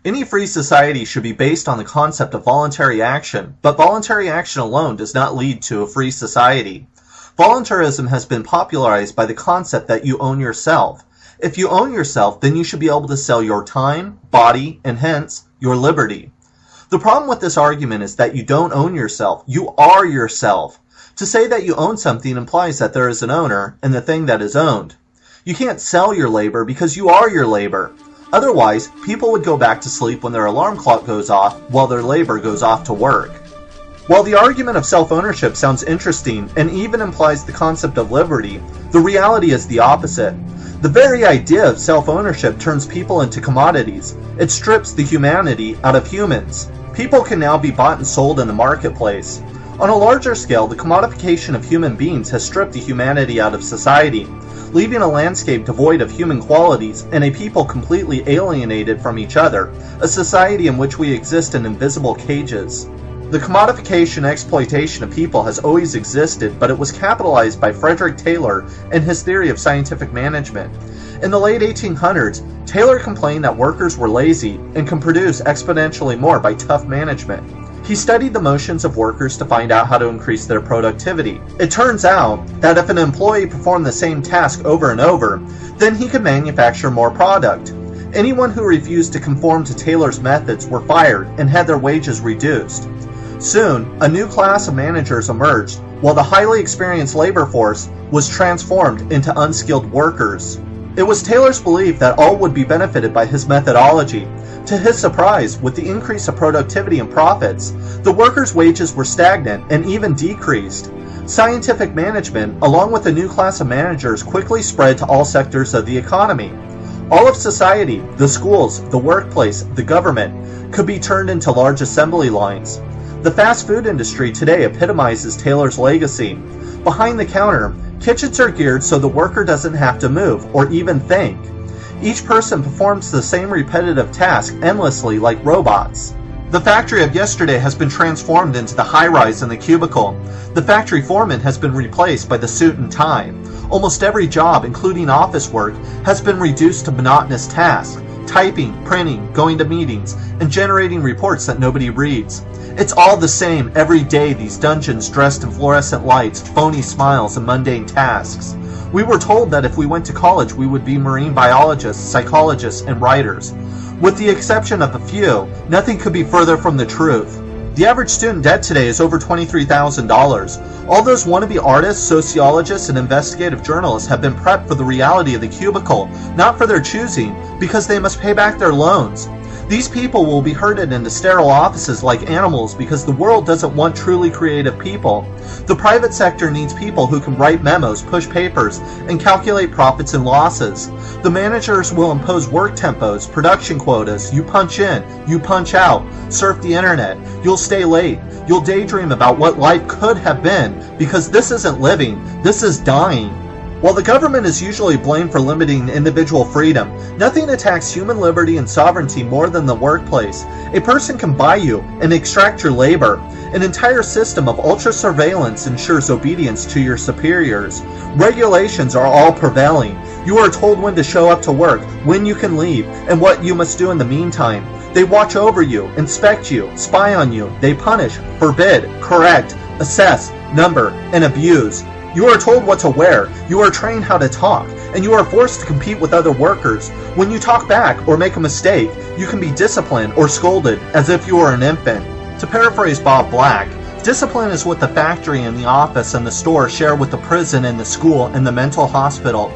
Any free society should be based on the concept of voluntary action, but voluntary action alone does not lead to a free society. Voluntarism has been popularized by the concept that you own yourself. If you own yourself, then you should be able to sell your time, body, and hence, your liberty. The problem with this argument is that you don't own yourself. You are yourself. To say that you own something implies that there is an owner and the thing that is owned. You can't sell your labor because you are your labor. Otherwise, people would go back to sleep when their alarm clock goes off while their labor goes off to work. While the argument of self-ownership sounds interesting and even implies the concept of liberty, the reality is the opposite. The very idea of self-ownership turns people into commodities. It strips the humanity out of humans. People can now be bought and sold in the marketplace. On a larger scale, the commodification of human beings has stripped the humanity out of society, leaving a landscape devoid of human qualities and a people completely alienated from each other, a society in which we exist in invisible cages. The commodification and exploitation of people has always existed, but it was capitalized by Frederick Taylor in his theory of scientific management. In the late 1800s, Taylor complained that workers were lazy and can produce exponentially more by tough management. He studied the motions of workers to find out how to increase their productivity. It turns out that if an employee performed the same task over and over, then he could manufacture more product. Anyone who refused to conform to Taylor's methods were fired and had their wages reduced. Soon, a new class of managers emerged, while the highly experienced labor force was transformed into unskilled workers. It was Taylor's belief that all would be benefited by his methodology. To his surprise, with the increase of productivity and profits, the workers' wages were stagnant and even decreased. Scientific management, along with a new class of managers, quickly spread to all sectors of the economy. All of society, the schools, the workplace, the government, could be turned into large assembly lines. The fast food industry today epitomizes Taylor's legacy. Behind the counter, kitchens are geared so the worker doesn't have to move or even think. Each person performs the same repetitive task endlessly like robots. The factory of yesterday has been transformed into the high-rise and the cubicle. The factory foreman has been replaced by the suit and tie. Almost every job, including office work, has been reduced to monotonous tasks: typing, printing, going to meetings, and generating reports that nobody reads. It's all the same every day, these dungeons dressed in fluorescent lights, phony smiles, and mundane tasks. We were told that if we went to college we would be marine biologists, psychologists, and writers. With the exception of a few, nothing could be further from the truth. The average student debt today is over $23,000. All those wannabe artists, sociologists, and investigative journalists have been prepped for the reality of the cubicle, not for their choosing, because they must pay back their loans. These people will be herded into sterile offices like animals because the world doesn't want truly creative people. The private sector needs people who can write memos, push papers, and calculate profits and losses. The managers will impose work tempos, production quotas. You punch in, you punch out, surf the internet, you'll stay late, you'll daydream about what life could have been, because this isn't living, this is dying. While the government is usually blamed for limiting individual freedom, nothing attacks human liberty and sovereignty more than the workplace. A person can buy you and extract your labor. An entire system of ultra-surveillance ensures obedience to your superiors. Regulations are all prevailing. You are told when to show up to work, when you can leave, and what you must do in the meantime. They watch over you, inspect you, spy on you. They punish, forbid, correct, assess, number, and abuse. You are told what to wear, you are trained how to talk, and you are forced to compete with other workers. When you talk back or make a mistake, you can be disciplined or scolded as if you were an infant. To paraphrase Bob Black, discipline is what the factory and the office and the store share with the prison and the school and the mental hospital.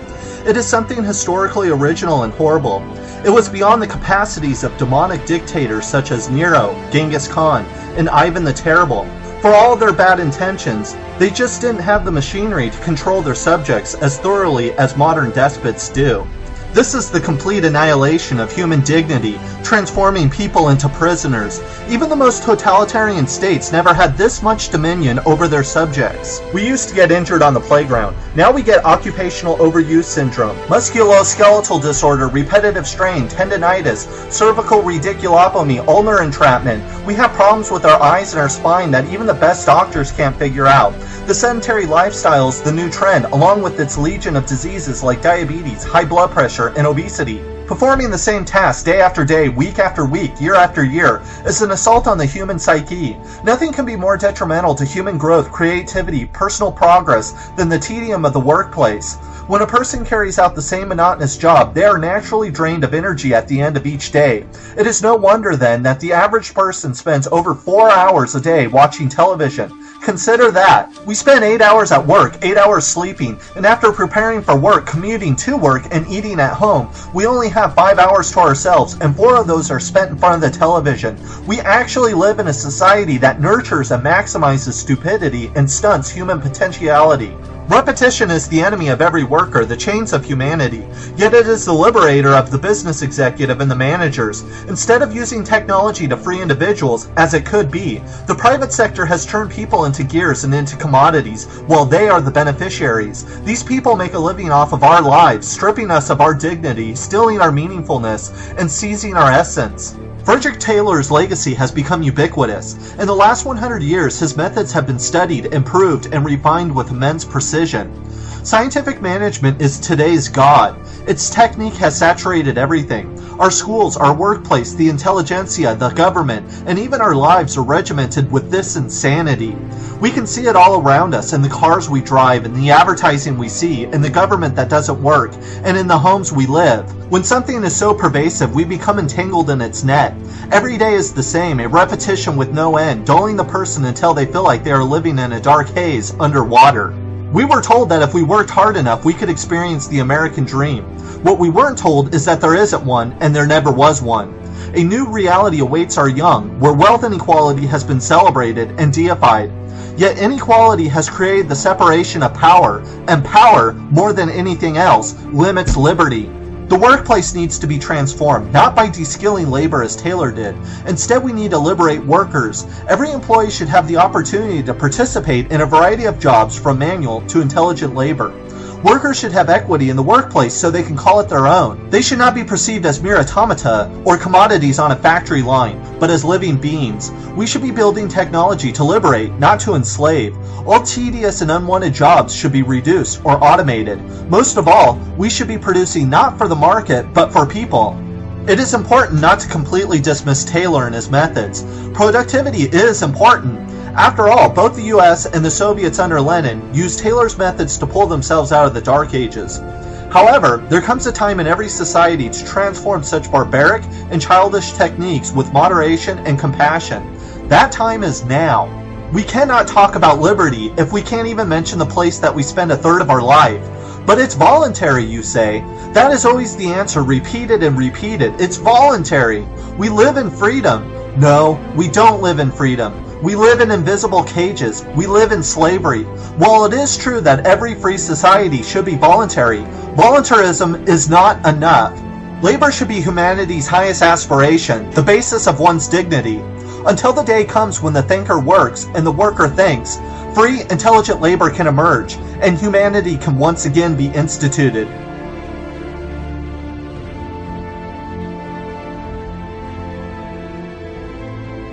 It is something historically original and horrible. It was beyond the capacities of demonic dictators such as Nero, Genghis Khan, and Ivan the Terrible. For all their bad intentions, they just didn't have the machinery to control their subjects as thoroughly as modern despots do. This is the complete annihilation of human dignity, transforming people into prisoners. Even the most totalitarian states never had this much dominion over their subjects. We used to get injured on the playground. Now we get occupational overuse syndrome, musculoskeletal disorder, repetitive strain, tendinitis, cervical radiculotomy, ulnar entrapment. We have problems with our eyes and our spine that even the best doctors can't figure out. The sedentary lifestyle is the new trend, along with its legion of diseases like diabetes, high blood pressure, and obesity. Performing the same task day after day, week after week, year after year is an assault on the human psyche. Nothing can be more detrimental to human growth, creativity, personal progress than the tedium of the workplace. When a person carries out the same monotonous job, they are naturally drained of energy at the end of each day. It is no wonder then that the average person spends over 4 hours a day watching television. Consider that. We spend 8 hours at work, 8 hours sleeping, and after preparing for work, commuting to work, and eating at home, we only have 5 hours to ourselves, and 4 of those are spent in front of the television. We actually live in a society that nurtures and maximizes stupidity and stunts human potentiality. Repetition is the enemy of every worker, the chains of humanity, yet it is the liberator of the business executive and the managers. Instead of using technology to free individuals, as it could be, the private sector has turned people into gears and into commodities, while they are the beneficiaries. These people make a living off of our lives, stripping us of our dignity, stealing our meaningfulness, and seizing our essence. Frederick Taylor's legacy has become ubiquitous. In the last 100 years, his methods have been studied, improved, and refined with immense precision. Scientific management is today's God. Its technique has saturated everything. Our schools, our workplace, the intelligentsia, the government, and even our lives are regimented with this insanity. We can see it all around us in the cars we drive, in the advertising we see, in the government that doesn't work, and in the homes we live. When something is so pervasive, we become entangled in its net. Every day is the same, a repetition with no end, dulling the person until they feel like they are living in a dark haze underwater. We were told that if we worked hard enough, we could experience the American dream. What we weren't told is that there isn't one, and there never was one. A new reality awaits our young, where wealth inequality has been celebrated and deified. Yet inequality has created the separation of power, and power, more than anything else, limits liberty. The workplace needs to be transformed, not by de-skilling labor as Taylor did. Instead, we need to liberate workers. Every employee should have the opportunity to participate in a variety of jobs from manual to intelligent labor. Workers should have equity in the workplace so they can call it their own. They should not be perceived as mere automata or commodities on a factory line, but as living beings. We should be building technology to liberate, not to enslave. All tedious and unwanted jobs should be reduced or automated. Most of all, we should be producing not for the market, but for people. It is important not to completely dismiss Taylor and his methods. Productivity is important. After all, both the US and the Soviets under Lenin used Taylor's methods to pull themselves out of the Dark Ages. However, there comes a time in every society to transform such barbaric and childish techniques with moderation and compassion. That time is now. We cannot talk about liberty if we can't even mention the place that we spend a third of our life. But it's voluntary, you say. That is always the answer, repeated and repeated. It's voluntary. We live in freedom. No, we don't live in freedom. We live in invisible cages. We live in slavery. While it is true that every free society should be voluntary, voluntarism is not enough. Labor should be humanity's highest aspiration, the basis of one's dignity. Until the day comes when the thinker works and the worker thinks, free, intelligent labor can emerge, and humanity can once again be instituted.